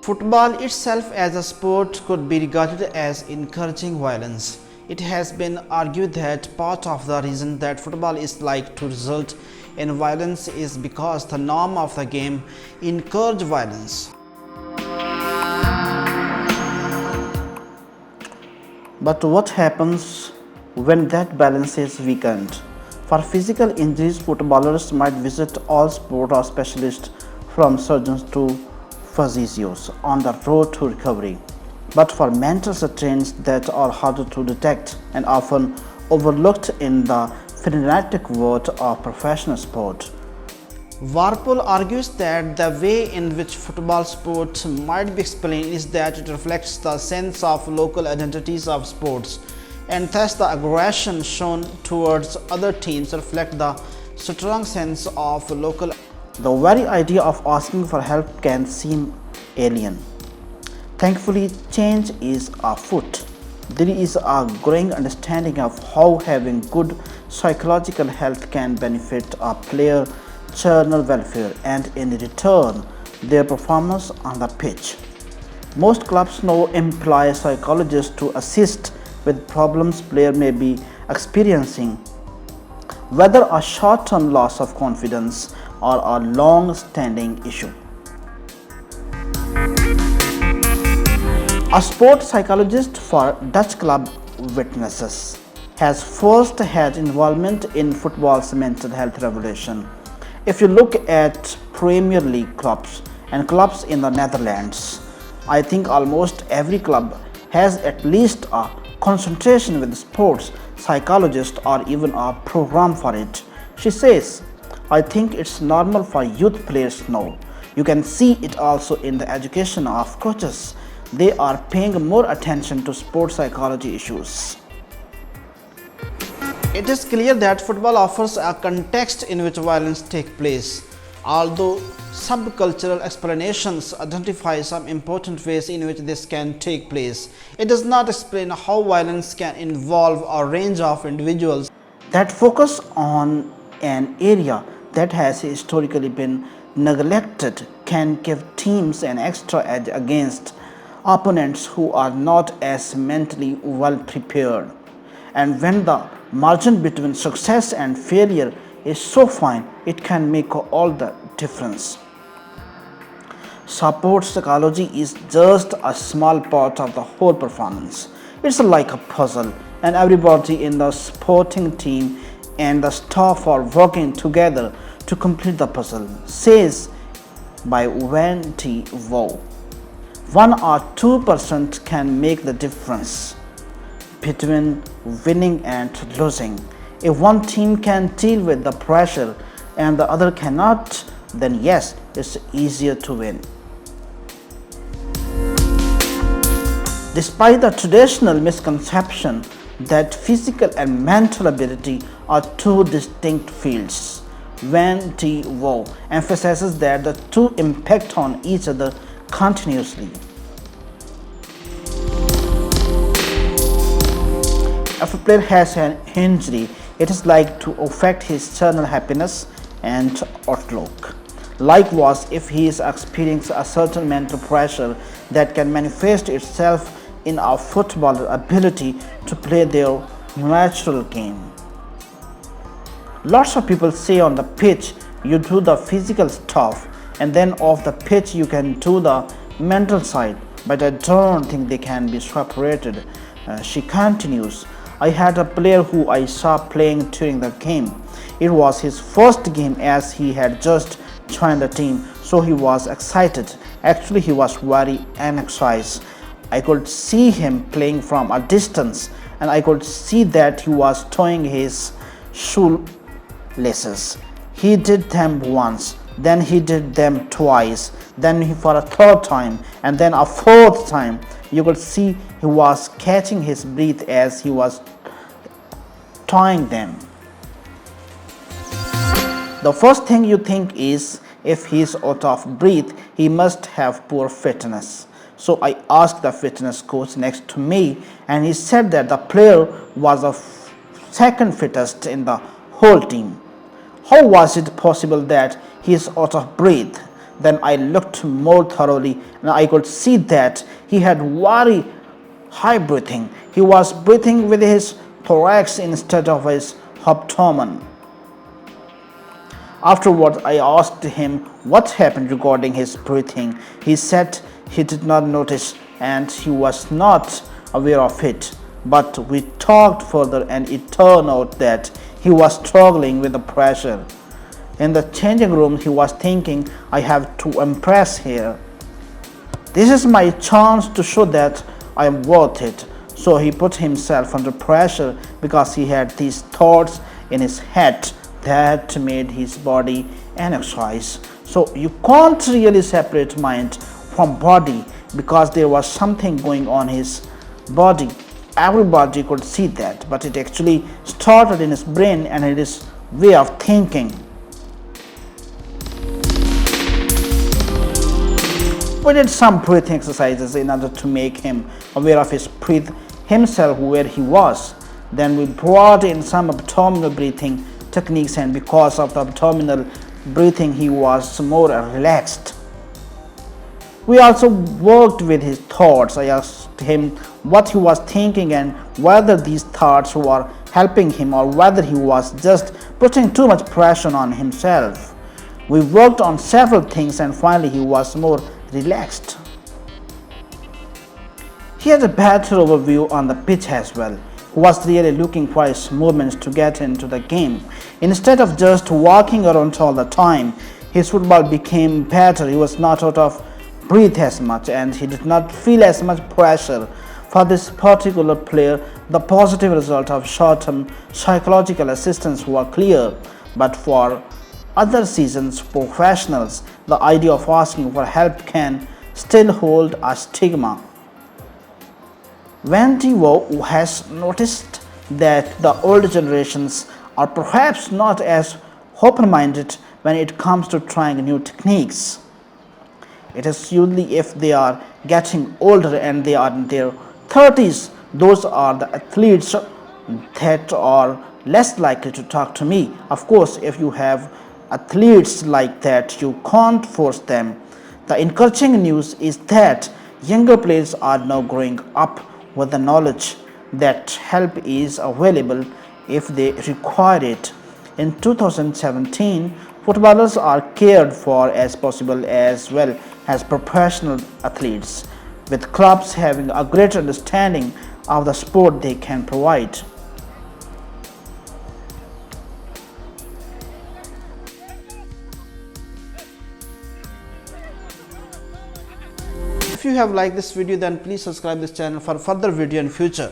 Football itself as a sport could be regarded as encouraging violence. It has been argued that part of the reason that football is like to result in violence is because the norm of the game encourage violence. But what happens when that balance is weakened? For physical injuries, footballers might visit all sport or specialists from surgeons to physios on the road to recovery. But for mental strains that are harder to detect and often overlooked in the frenetic world of professional sport. Warpole argues that the way in which football sport might be explained is that it reflects the sense of local identities of sports, and thus the aggression shown towards other teams reflect the strong sense of local. The very idea of asking for help can seem alien. Thankfully, change is afoot. There is a growing understanding of how having good psychological health can benefit a player general welfare and in return their performance on the pitch. Most clubs now employ psychologists to assist with problems player may be experiencing, whether a short-term loss of confidence or a long-standing issue. A sports psychologist for Dutch club Witnesses has first had involvement in football's mental health revolution. If you look at Premier League clubs and clubs in the Netherlands, I think almost every club has at least a concentration with sports psychologist or even a program for it. She says, I think it's normal for youth players now. You can see it also in the education of coaches. They are paying more attention to sports psychology issues. It is clear that football offers a context in which violence takes place. Although subcultural explanations identify some important ways in which this can take place, it does not explain how violence can involve a range of individuals that focus on an area that has historically been neglected can give teams an extra edge against opponents who are not as mentally well prepared. And when the margin between success and failure is so fine, it can make all the difference. Support psychology is just a small part of the whole performance. It's like a puzzle, and everybody in the sporting team and the staff are working together to complete the puzzle, says by Wendy Vo. 1 or 2% can make the difference between winning and losing. If one team can deal with the pressure and the other cannot, then yes, it's easier to win. Despite the traditional misconception that physical and mental ability are two distinct fields, Wendy Vo emphasizes that the two impact on each other continuously. If a player has an injury, it is like to affect his general happiness and outlook. Likewise, if he is experiencing a certain mental pressure that can manifest itself in a footballer's ability to play their natural game. Lots of people say on the pitch you do the physical stuff and then off the pitch you can do the mental side, but I don't think they can be separated. She continues, I had a player who I saw playing during the game. It was his first game as he had just joined the team, so he was excited. Actually, he was very anxious. I could see him playing from a distance and I could see that he was tying his shoelaces. He did them once, then he did them twice, then for a third time, and then a fourth time. You could see he was catching his breath as he was tying them. The first thing you think is, if he is out of breath, he must have poor fitness. So I asked the fitness coach next to me, and he said that the player was the second fittest in the whole team. How was it possible that he is out of breath? Then I looked more thoroughly and I could see that he had very high breathing. He was breathing with his thorax instead of his abdomen. Afterwards, I asked him what happened regarding his breathing. He said he did not notice and he was not aware of it. But we talked further and it turned out that he was struggling with the pressure. In the changing room, he was thinking, I have to impress here. This is my chance to show that I am worth it. So he put himself under pressure because he had these thoughts in his head that made his body anxious. So you can't really separate mind from body because there was something going on in his body. Everybody could see that, but it actually started in his brain and in his way of thinking. We did some breathing exercises in order to make him aware of his breath himself where he was. Then we brought in some abdominal breathing techniques, and because of the abdominal breathing he was more relaxed. We also worked with his thoughts. I asked him what he was thinking and whether these thoughts were helping him or whether he was just putting too much pressure on himself. We worked on several things and finally he was more relaxed. He had a better overview on the pitch as well. He was really looking for his movements to get into the game. Instead of just walking around all the time, his football became better. He was not out of breath as much and he did not feel as much pressure. For this particular player, the positive result of short-term psychological assistance were clear, but for other seasoned professionals, the idea of asking for help can still hold a stigma. Van Devo has noticed that the older generations are perhaps not as open-minded when it comes to trying new techniques. It is usually if they are getting older and they are in their 30s, those are the athletes that are less likely to talk to me. Of course, if you have athletes like that, you can't force them. The encouraging news is that younger players are now growing up with the knowledge that help is available if they require it. In 2017, footballers are cared for as possible as well as professional athletes, with clubs having a greater understanding of the sport they can provide. If you have liked this video, then please subscribe this channel for further video in future.